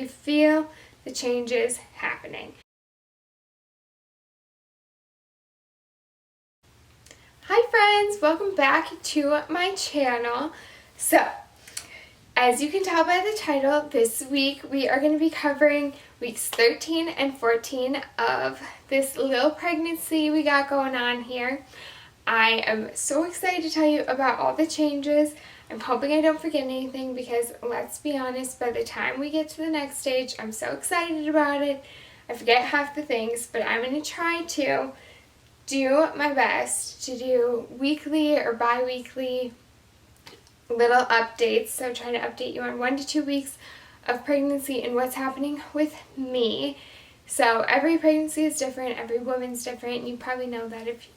you feel the changes happening. Hi friends, welcome back to my channel. So, as you can tell by the title, this week we are going to be covering weeks 13 and 14 of this little pregnancy we got going on here. I am so excited to tell you about all the changes. I'm hoping I don't forget anything because, let's be honest, by the time we get to the next stage, I'm so excited about it. I forget half the things, but I'm going to try to do my best to do weekly or bi-weekly little updates. So trying to update you on 1 to 2 weeks of pregnancy and what's happening with me. So every pregnancy is different, every woman's different, and you probably know that if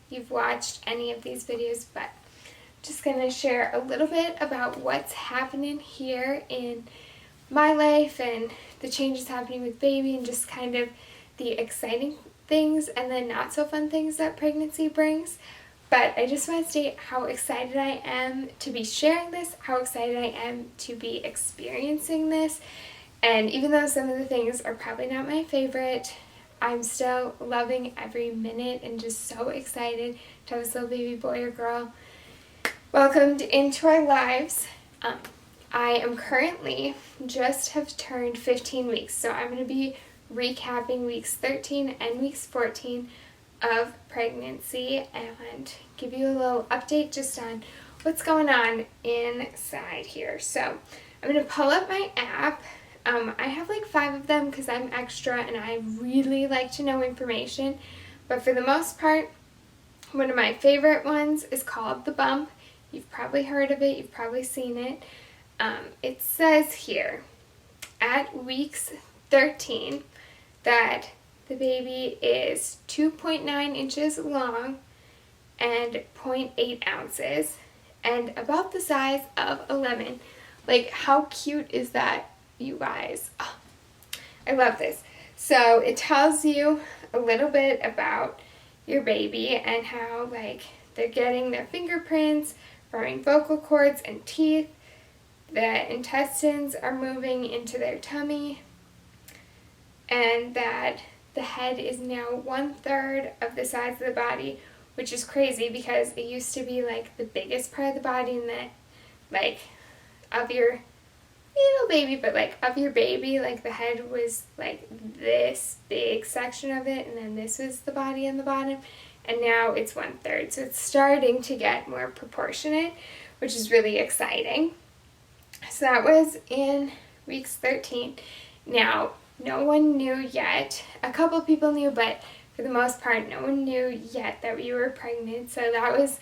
you've watched any of these videos, but I'm just going to share a little bit about what's happening here in my life and the changes happening with baby and just kind of the exciting things and then not so fun things that pregnancy brings. But I just want to state how excited I am to be sharing this, how excited I am to be experiencing this. And even though some of the things are probably not my favorite, I'm still loving every minute and just so excited to have this little baby boy or girl welcomed into our lives. I am currently just have turned 15 weeks, so I'm going to be recapping weeks 13 and weeks 14 of pregnancy and give you a little update just on what's going on inside here. So I'm going to pull up my app. I have like 5 of them because I'm extra and I really like to know information, but for the most part, one of my favorite ones is called The Bump. You've probably heard of it, you've probably seen it. It says here at weeks 13 that the baby is 2.9 inches long and 0.8 ounces and about the size of a lemon. Like, how cute is that, you guys? Oh, I love this. So it tells you a little bit about your baby and how, like, they're getting their fingerprints, forming vocal cords and teeth. The intestines are moving into their tummy, and that the head is now 1/3 of the size of the body, which is crazy because it used to be like the biggest part of the body and the, like, of your little baby, but like of your baby, like the head was like this big section of it, and then this was the body on the bottom, and now it's 1/3. So it's starting to get more proportionate, which is really exciting. So that was in weeks 13. Now, no one knew yet. A couple people knew, but for the most part, no one knew yet that we were pregnant. So I was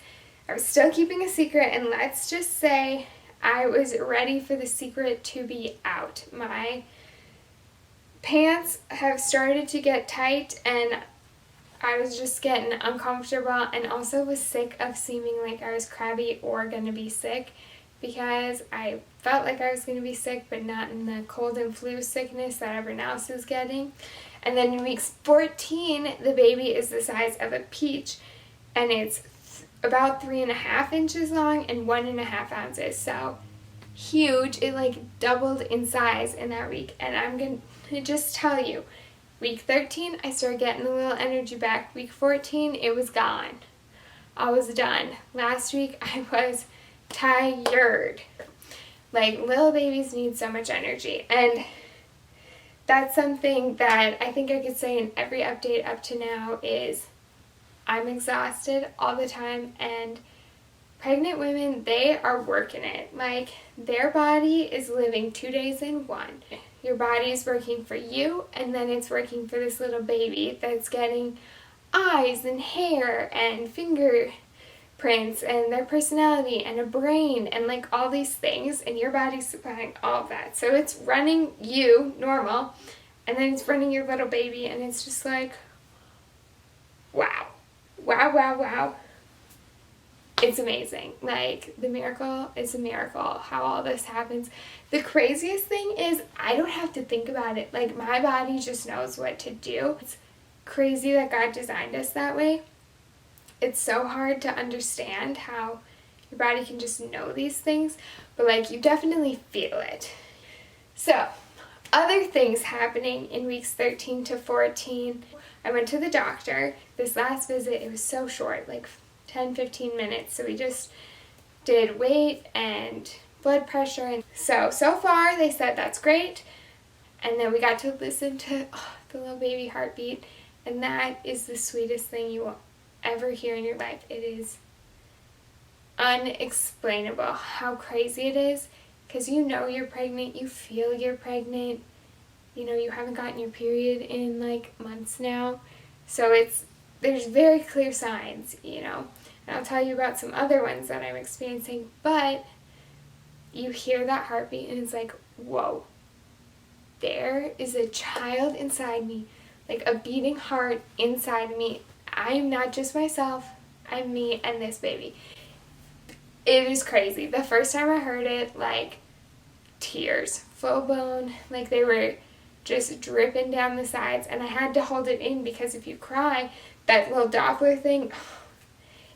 still keeping a secret, and let's just say I was ready for the secret to be out. My pants have started to get tight, and I was just getting uncomfortable and also was sick of seeming like I was crabby or going to be sick, because I felt like I was going to be sick, but not in the cold and flu sickness that everyone else is getting. And then in weeks 14, the baby is the size of a peach, and it's about 3.5 inches long and 1.5 ounces. So huge. It like doubled in size in that week. And I'm going to just tell you, week 13, I started getting a little energy back. Week 14, it was gone. I was done. Last week, I was tired. Like, little babies need so much energy, and that's something that I think I could say in every update up to now is I'm exhausted all the time, and pregnant women, they are working it. Like, their body is living 2 days in one. Your body is working for you, and then it's working for this little baby that's getting eyes and hair and fingerprints and their personality and a brain and like all these things, and your body's supplying all of that. So it's running you normal, and then it's running your little baby, and it's just like, wow. It's amazing. Like, the miracle is a miracle how all this happens. The craziest thing is I don't have to think about it. Like, my body just knows what to do. It's crazy that God designed us that way. It's so hard to understand how your body can just know these things, but like, you definitely feel it. So Other things happening in weeks 13 to 14. I went to the doctor. This last visit, it was so short, like 10-15 minutes. So we just did weight and blood pressure. And so far they said that's great. And then we got to listen to the little baby heartbeat. And that is the sweetest thing you will ever hear in your life. It is unexplainable how crazy it is. Because you know you're pregnant, you feel you're pregnant. You know, you haven't gotten your period in like months now. So there's very clear signs, you know. And I'll tell you about some other ones that I'm experiencing. But you hear that heartbeat and it's like, whoa. There is a child inside me, like a beating heart inside me. I'm not just myself, I'm me and this baby. It is crazy. The first time I heard it, like, tears, full blown, like they were just dripping down the sides, and I had to hold it in because if you cry, that little Doppler thing,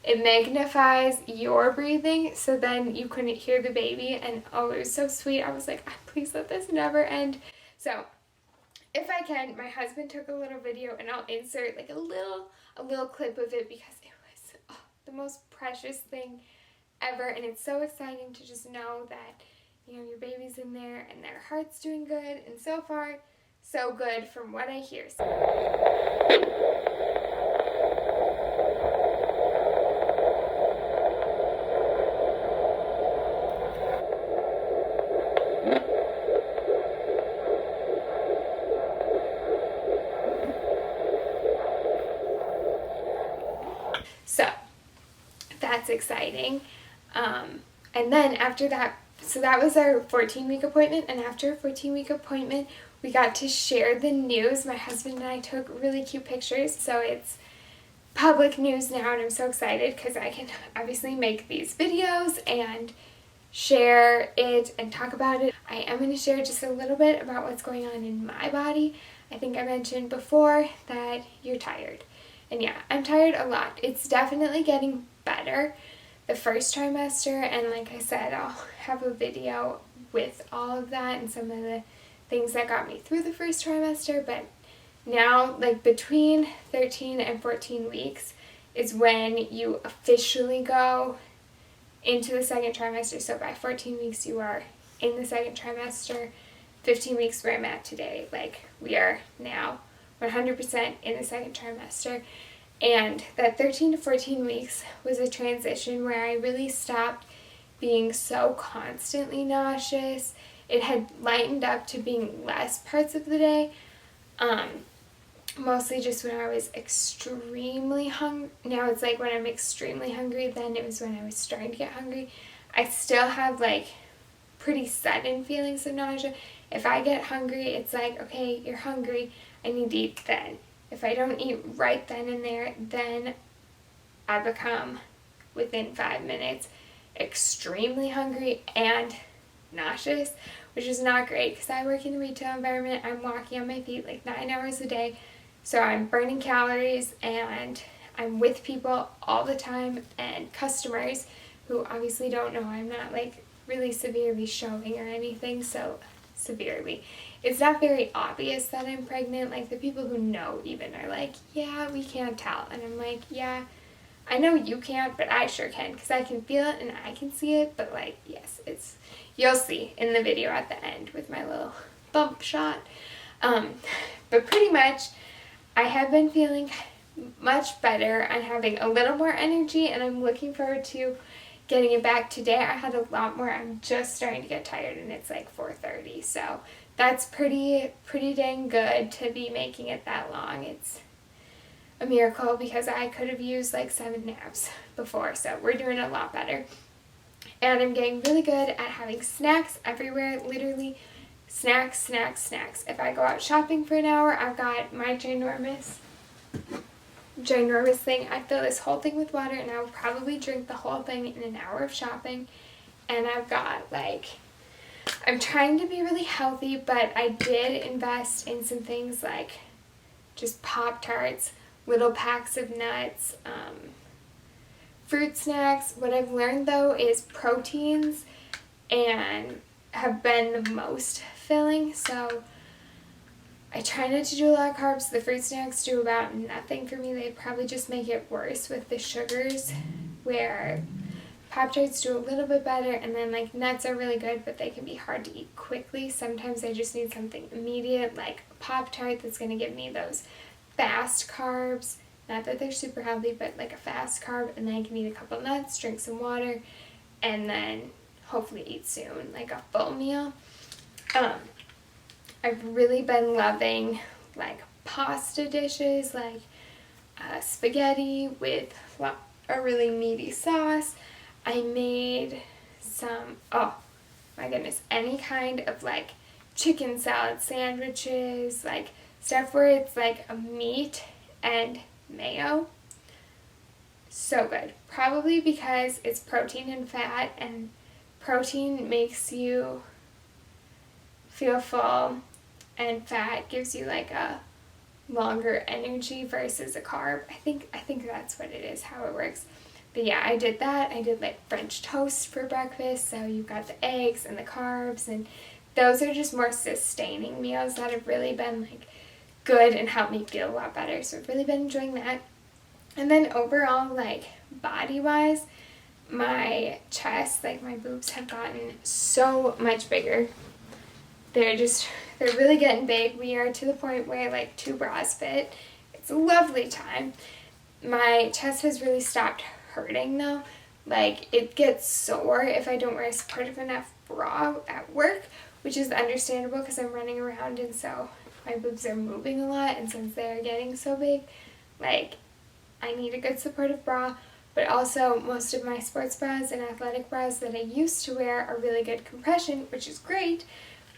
it magnifies your breathing, so then you couldn't hear the baby, and oh, it was so sweet. I was like, please let this never end. So, if I can, my husband took a little video, and I'll insert like a little clip of it because it was the most precious thing ever, and it's so exciting to just know that, you know, your baby's in there and their heart's doing good, and so far, so good from what I hear. So that's exciting. And then after that, so that was our 14-week appointment, and after a 14-week appointment, we got to share the news. My husband and I took really cute pictures, so it's public news now, and I'm so excited because I can obviously make these videos and share it and talk about it. I am going to share just a little bit about what's going on in my body. I think I mentioned before that you're tired. And yeah, I'm tired a lot. It's definitely getting better the first trimester, and like I said, I'll have a video with all of that and some of the things that got me through the first trimester. But now, like between 13 and 14 weeks is when you officially go into the second trimester. So by 14 weeks you are in the second trimester. 15 weeks where I'm at today, like we are now 100% in the second trimester. And that 13 to 14 weeks was a transition where I really stopped being so constantly nauseous. It had lightened up to being less parts of the day, mostly just when I was extremely hungry. Now it's like when I'm extremely hungry, then it was when I was starting to get hungry. I still have like pretty sudden feelings of nausea. If I get hungry, it's like, okay, you're hungry, I need to eat then. If I don't eat right then and there, then I become, within 5 minutes, extremely hungry and nauseous, which is not great because I work in a retail environment. I'm walking on my feet like 9 hours a day, so I'm burning calories and I'm with people all the time and customers who obviously don't know I'm not like really severely showing or anything, so severely. It's not very obvious that I'm pregnant. Like the people who know even are like, yeah, we can't tell. And I'm like, yeah, I know you can't, but I sure can because I can feel it and I can see it. But like, yes, you'll see in the video at the end with my little bump shot. But pretty much I have been feeling much better. I'm having a little more energy and I'm looking forward to getting it back. Today I had a lot more. I'm just starting to get tired and it's like 4:30, so that's pretty dang good to be making it that long. It's a miracle because I could have used like 7 naps before, so we're doing a lot better. And I'm getting really good at having snacks everywhere, literally snacks, snacks, snacks. If I go out shopping for an hour, I've got my ginormous thing. I fill this whole thing with water and I will probably drink the whole thing in an hour of shopping. And I've got like, I'm trying to be really healthy, but I did invest in some things like just Pop-Tarts, little packs of nuts, fruit snacks. What I've learned though is proteins and have been the most filling. So I try not to do a lot of carbs. The fruit snacks do about nothing for me. They probably just make it worse with the sugars, where Pop-Tarts do a little bit better, and then like nuts are really good, but they can be hard to eat quickly. Sometimes I just need something immediate, like a Pop-Tart that's going to give me those fast carbs. Not that they're super healthy, but like a fast carb, and then I can eat a couple nuts, drink some water, and then hopefully eat soon, like a full meal. I've really been loving like pasta dishes, like spaghetti with a really meaty sauce. I made some, oh my goodness, any kind of like chicken salad sandwiches, like stuff where it's like a meat and mayo. So good. Probably because it's protein and fat, and protein makes you feel full, and fat gives you like a longer energy versus a carb. I think that's what it is, how it works. But yeah, I did that. I did like French toast for breakfast, so you've got the eggs and the carbs, and those are just more sustaining meals that have really been like good and helped me feel a lot better. So I've really been enjoying that. And then overall, like body wise, my chest, like my boobs have gotten so much bigger. They're really getting big. We are to the point where like 2 bras fit. It's a lovely time. My chest has really stopped hurting though. Like it gets sore if I don't wear a supportive enough bra at work, which is understandable because I'm running around and so my boobs are moving a lot, and since they're getting so big, like I need a good supportive bra. But also most of my sports bras and athletic bras that I used to wear are really good compression, which is great.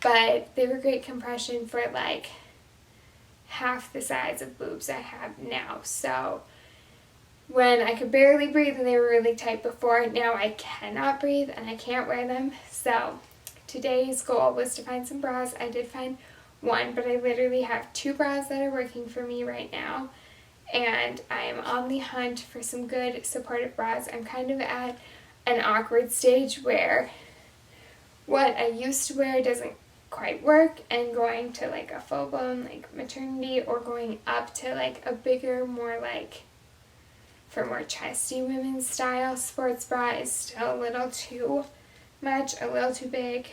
But they were great compression for like half the size of boobs I have now. So when I could barely breathe and they were really tight before, now I cannot breathe and I can't wear them. So today's goal was to find some bras. I did find one, but I literally have 2 bras that are working for me right now. And I am on the hunt for some good supportive bras. I'm kind of at an awkward stage where what I used to wear doesn't quite work, and going to like a full-blown like maternity or going up to like a bigger, more like for more chesty women's style sports bra is still a little too much, a little too big,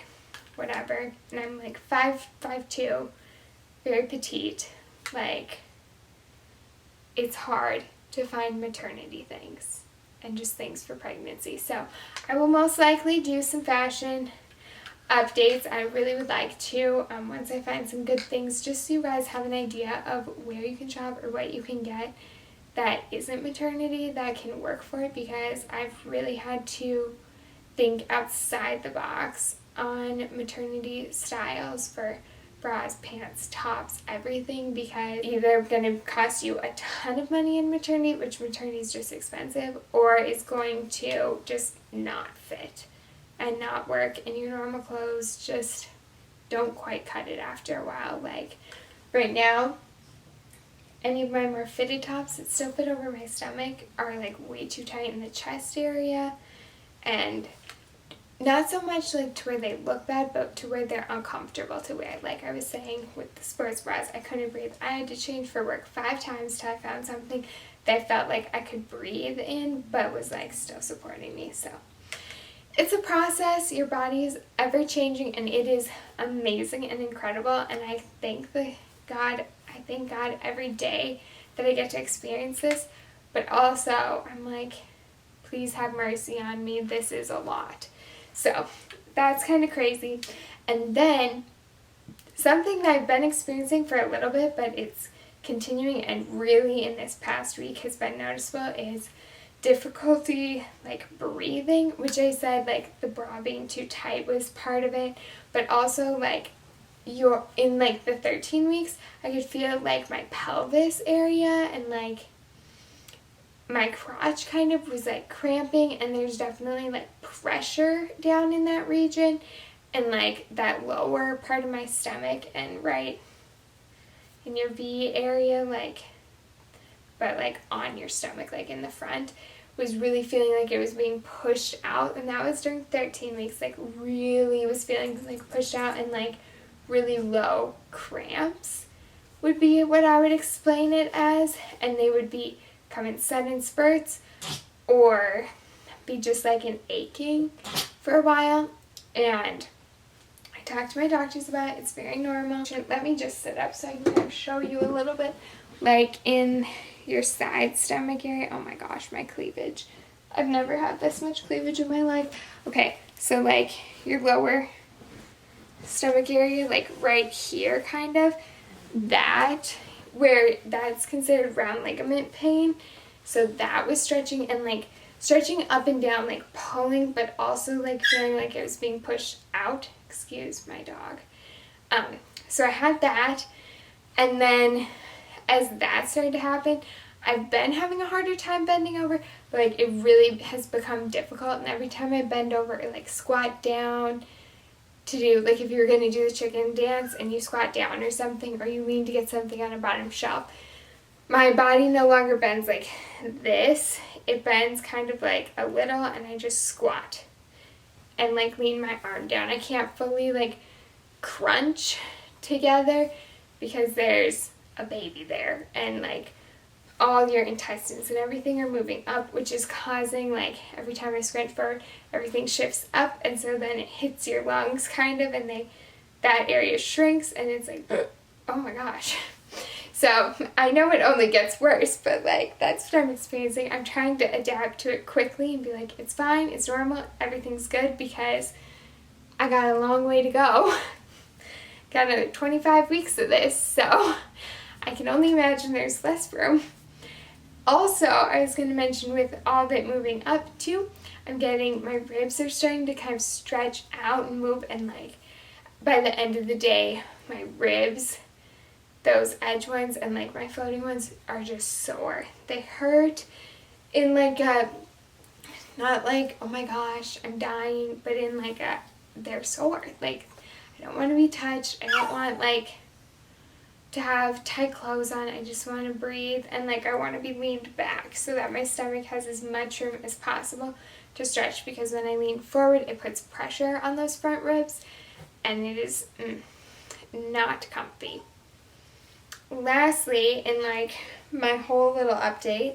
whatever. And I'm like 5'2", very petite. Like it's hard to find maternity things and just things for pregnancy. So I will most likely do some fashion updates. I really would like to once I find some good things, just so you guys have an idea of where you can shop or what you can get that isn't maternity that can work for it, because I've really had to think outside the box on maternity styles for bras, pants, tops, everything, because either going to cost you a ton of money in maternity, which maternity is just expensive, or it's going to just not fit and not work, and your normal clothes just don't quite cut it after a while. Like right now, any of my more fitted tops that still fit over my stomach are like way too tight in the chest area, and not so much like to where they look bad, but to where they're uncomfortable to wear. Like I was saying with the sports bras, I couldn't breathe. I had to change for work 5 times till I found something that I felt like I could breathe in, but was like still supporting me. So it's a process. Your body is ever changing, and it is amazing and incredible. And I thank God every day that I get to experience this. But also, I'm like, please have mercy on me. This is a lot. So that's kind of crazy. And then something that I've been experiencing for a little bit, but it's continuing and really in this past week has been noticeable, is difficulty like breathing, which I said like the bra being too tight was part of it, but also like you're in like the 13 weeks, I could feel like my pelvis area and like my crotch kind of was like cramping, and there's definitely like pressure down in that region and like that lower part of my stomach and right in your V area, like but like on your stomach, like in the front, was really feeling like it was being pushed out. And that was during 13 weeks, like really was feeling like pushed out and like really low cramps. would be what I would explain it as, and they would be come in sudden spurts or be just like an aching for a while. And I talked to my doctors about it. It's very normal. Let me just sit up so I can kind of show you a little bit. Like in your side stomach area. Oh my gosh, my cleavage. I've never had this much cleavage in my life. Okay, so like your lower stomach area, like right here kind of, that, where that's considered round ligament pain. So that was stretching and like stretching up and down, like pulling, but also like feeling like it was being pushed out. Excuse my dog. So I had that, and then as that started to happen, I've been having a harder time bending over, but like it really has become difficult, and every time I bend over or like squat down to do, like if you're going to do the chicken dance and you squat down or something, or you lean to get something on a bottom shelf, my body no longer bends like this. It bends kind of like a little, and I just squat and like lean my arm down. I can't fully like crunch together because there's a baby there, and like all your intestines and everything are moving up, which is causing, like, every time I scrunch forward, everything shifts up, and so then it hits your lungs kind of, and that area shrinks, and it's like, oh my gosh. So I know it only gets worse, but like that's what I'm experiencing. I'm trying to adapt to it quickly and be like, it's fine, it's normal, everything's good, because I got a long way to go. Got another 25 weeks of this, so I can only imagine there's less room. Also, I was going to mention, with all of it moving up too, I'm getting, my ribs are starting to kind of stretch out and move, and like by the end of the day, my ribs, those edge ones and like my floating ones, are just sore. They hurt in like a, not like, oh my gosh, I'm dying, but in like a, they're sore. Like, I don't want to be touched. I don't want like to have tight clothes on. I just want to breathe, and like I want to be leaned back so that my stomach has as much room as possible to stretch, because when I lean forward it puts pressure on those front ribs, and it is not comfy. Lastly, in like my whole little update,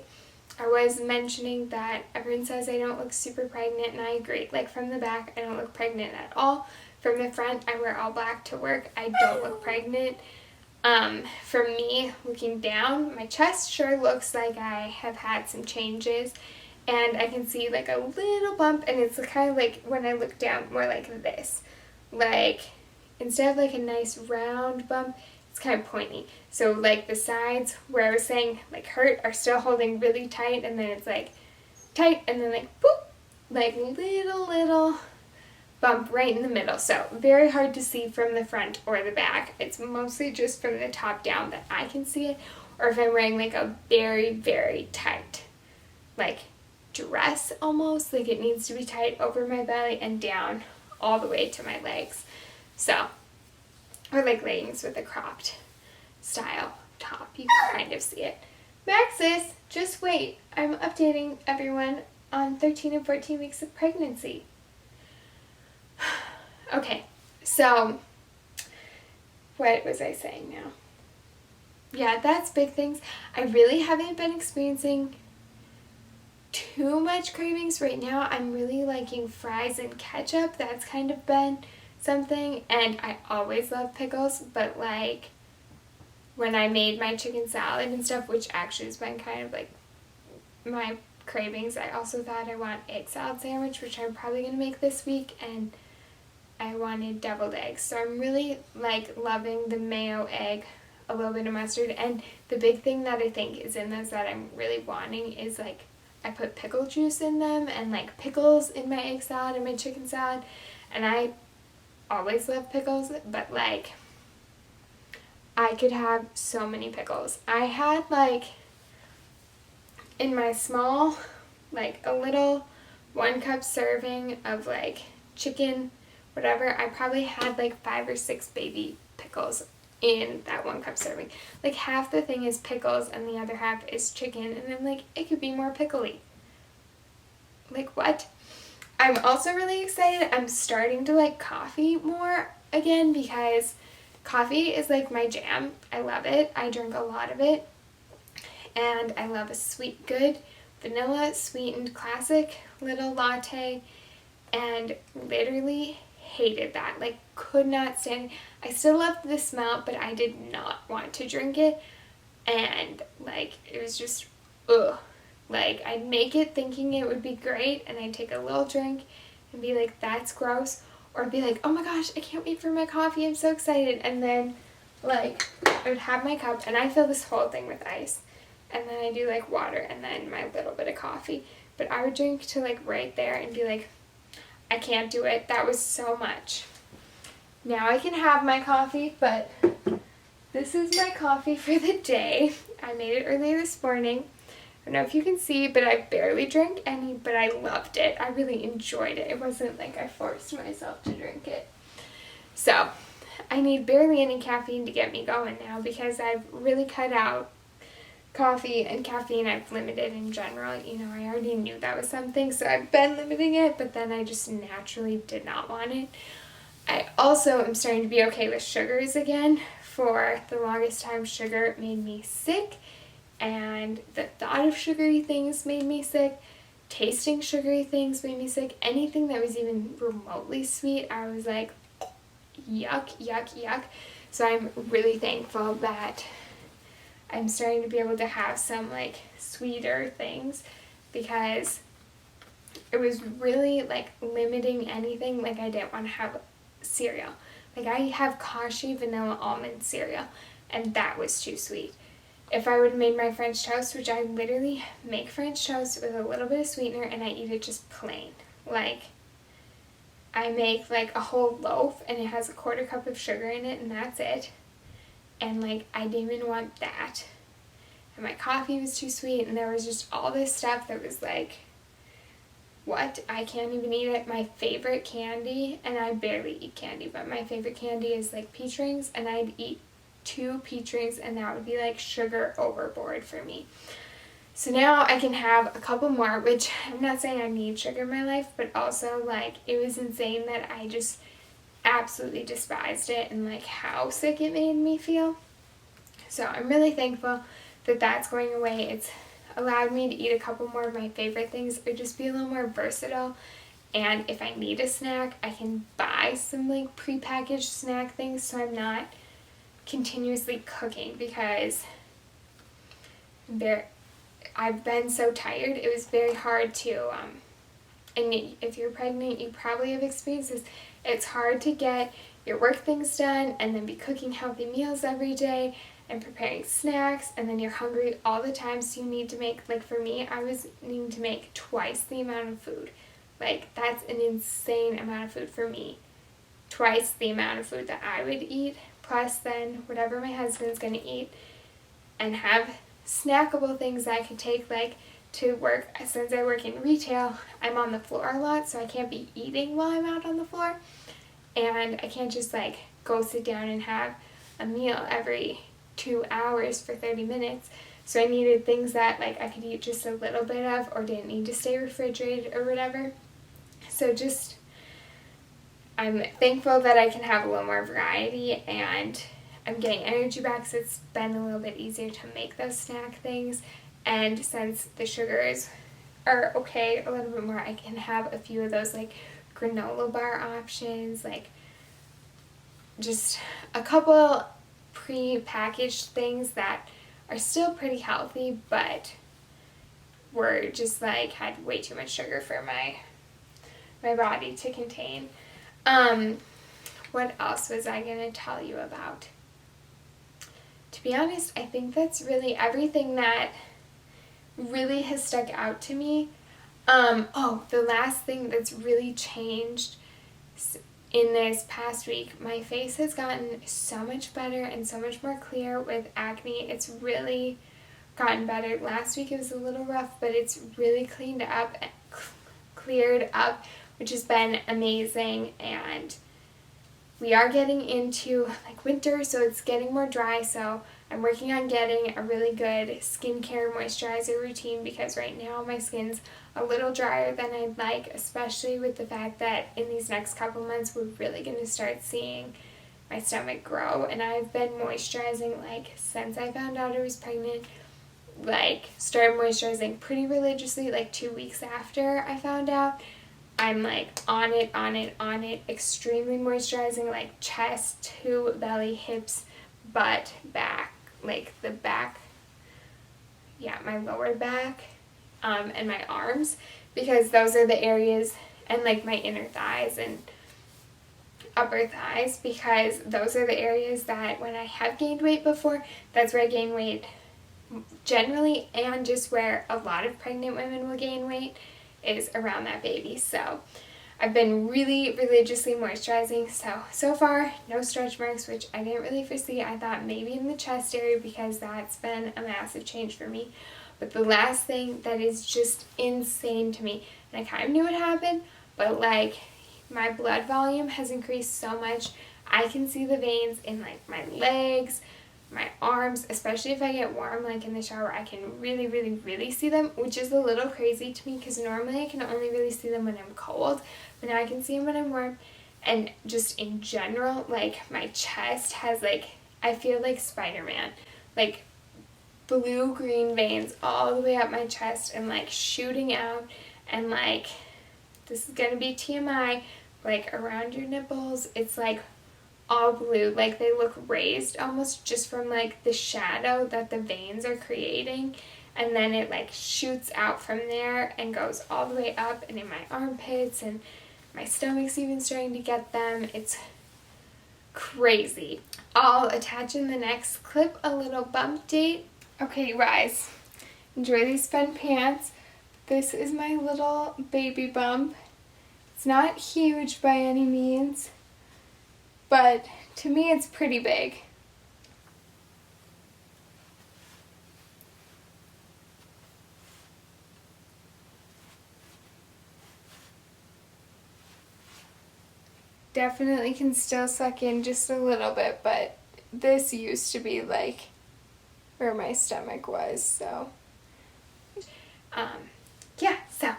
I was mentioning that everyone says I don't look super pregnant, and I agree. Like from the back, I don't look pregnant at all. From the front, I wear all black to work. I don't look pregnant. For me, looking down, my chest sure looks like I have had some changes, and I can see like a little bump, and it's kind of like when I look down, more like this. Like, instead of like a nice round bump, it's kind of pointy. So like the sides where I was saying like hurt are still holding really tight, and then it's like tight, and then like boop, like little bump right in the middle. So very hard to see from the front or the back. It's mostly just from the top down that I can see it, or if I'm wearing like a very, very tight like dress, almost like it needs to be tight over my belly and down all the way to my legs. So, or like leggings with a cropped style top, you can kind of see it. Maxis, just wait, I'm updating everyone on 13 and 14 weeks of pregnancy. Okay, so what was I saying now? Yeah, that's big things. I really haven't been experiencing too much cravings right now. I'm really liking fries and ketchup. That's kind of been something, and I always love pickles, but like when I made my chicken salad and stuff, which actually has been kind of like my cravings, I also thought I want egg salad sandwich, which I'm probably going to make this week, and I wanted deviled eggs. So I'm really like loving the mayo, egg, a little bit of mustard, and the big thing that I think is in those that I'm really wanting is like I put pickle juice in them, and like pickles in my egg salad and my chicken salad, and I always love pickles, but like I could have so many pickles. I had like in my small, like a little 1 cup serving of like chicken whatever, I probably had like 5 or 6 baby pickles in that 1 cup serving. Like half the thing is pickles and the other half is chicken, and I'm like, it could be more pickly. Like what? I'm also really excited. I'm starting to like coffee more again, because Coffee is like my jam. I love it. I drink a lot of it. And I love a good vanilla sweetened classic little latte, and literally hated that. Like, could not stand. I still loved the smell, but I did not want to drink it. And like, it was just ugh. Like, I'd make it thinking it would be great, and I'd take a little drink and be like, that's gross. Or be like, oh my gosh, I can't wait for my coffee, I'm so excited. And then like, I would have my cup, and I fill this whole thing with ice, and then I do like water and then my little bit of coffee. But I would drink to like right there and be like, I can't do it. That was so much. Now I can have my coffee, but this is my coffee for the day. I made it early this morning. I don't know if you can see, but I barely drank any, but I loved it. I really enjoyed it. It wasn't like I forced myself to drink it. So I need barely any caffeine to get me going now, because I've really cut out coffee and caffeine. I've limited in general. You know, I already knew that was something, so I've been limiting it, but then I just naturally did not want it. I also am starting to be okay with sugars again. For the longest time, sugar made me sick, and the thought of sugary things made me sick. Tasting sugary things made me sick. Anything that was even remotely sweet, I was like, yuck, yuck, yuck. So I'm really thankful that I'm starting to be able to have some like sweeter things, because it was really like limiting anything. Like, I didn't want to have cereal. Like, I have Kashi vanilla almond cereal, and that was too sweet. If I would have made my French toast, which I literally make French toast with a little bit of sweetener, and I eat it just plain. Like, I make like a whole loaf and it has a 1/4 cup of sugar in it, and that's it. And like, I didn't even want that. And my coffee was too sweet, and there was just all this stuff that was like, what? I can't even eat it. My favorite candy, and I barely eat candy, but my favorite candy is like peach rings, and I'd eat 2 peach rings, and that would be like sugar overboard for me. So now I can have a couple more, which I'm not saying I need sugar in my life, but also like, it was insane that I just absolutely despised it, and like how sick it made me feel. So I'm really thankful that that's going away. It's allowed me to eat a couple more of my favorite things, or just be a little more versatile. And if I need a snack, I can buy some like prepackaged snack things, so I'm not continuously cooking, because I've been so tired. It was very hard to, and if you're pregnant, you probably have experienced this. It's hard to get your work things done and then be cooking healthy meals every day and preparing snacks, and then you're hungry all the time, so you need to make, like for me, I was needing to make twice the amount of food. Like, that's an insane amount of food for me. Twice the amount of food that I would eat, plus then whatever my husband's gonna eat, and have snackable things that I could take like to work. Since I work in retail, I'm on the floor a lot, so I can't be eating while I'm out on the floor, and I can't just like go sit down and have a meal every 2 hours for 30 minutes. So I needed things that like I could eat just a little bit of, or didn't need to stay refrigerated or whatever. So just, I'm thankful that I can have a little more variety, and I'm getting energy back, so it's been a little bit easier to make those snack things. And since the sugars are okay a little bit more, I can have a few of those like granola bar options, like just a couple pre-packaged things that are still pretty healthy, but were just like had way too much sugar for my body to contain. What else was I gonna tell you about? To be honest, I think that's really everything that really has stuck out to me. The last thing that's really changed in this past week, my face has gotten so much better and so much more clear with acne. It's really gotten better. Last week it was a little rough, but it's really cleared up, which has been amazing. And we are getting into like winter, so it's getting more dry, so I'm working on getting a really good skincare moisturizer routine, because right now my skin's a little drier than I'd like, especially with the fact that in these next couple months we're really going to start seeing my stomach grow. And I've been moisturizing like since I found out I was pregnant. Like started moisturizing pretty religiously like 2 weeks after I found out. I'm like on it, extremely moisturizing, like chest to belly, hips, butt, back, like the back, yeah, my lower back, and my arms, because those are the areas, and like my inner thighs and upper thighs, because those are the areas that when I have gained weight before, that's where I gain weight generally, and just where a lot of pregnant women will gain weight is around that baby. So I've been really religiously moisturizing. So far no stretch marks, which I didn't really foresee. I thought maybe in the chest area because that's been a massive change for me. But the last thing that is just insane to me, and I kind of knew it happened, but like my blood volume has increased so much. I can see the veins in like my legs, my arms, especially if I get warm, like in the shower, I can really see them, which is a little crazy to me because normally I can only really see them when I'm cold, but now I can see them when I'm warm. And just in general, like my chest has like, I feel like Spider-Man, like blue-green veins all the way up my chest and like shooting out, and like, this is gonna be TMI, like around your nipples, it's like all blue, like they look raised almost just from like the shadow that the veins are creating, and then it like shoots out from there and goes all the way up and in my armpits, and my stomach's even starting to get them. It's crazy. I'll attach in the next clip a little bump date. Okay, you guys, enjoy these fun pants. This is my little baby bump. It's not huge by any means, but to me it's pretty big. Definitely can still suck in just a little bit, but this used to be like where my stomach was, so yeah, so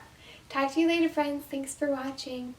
talk to you later, friends. Thanks for watching.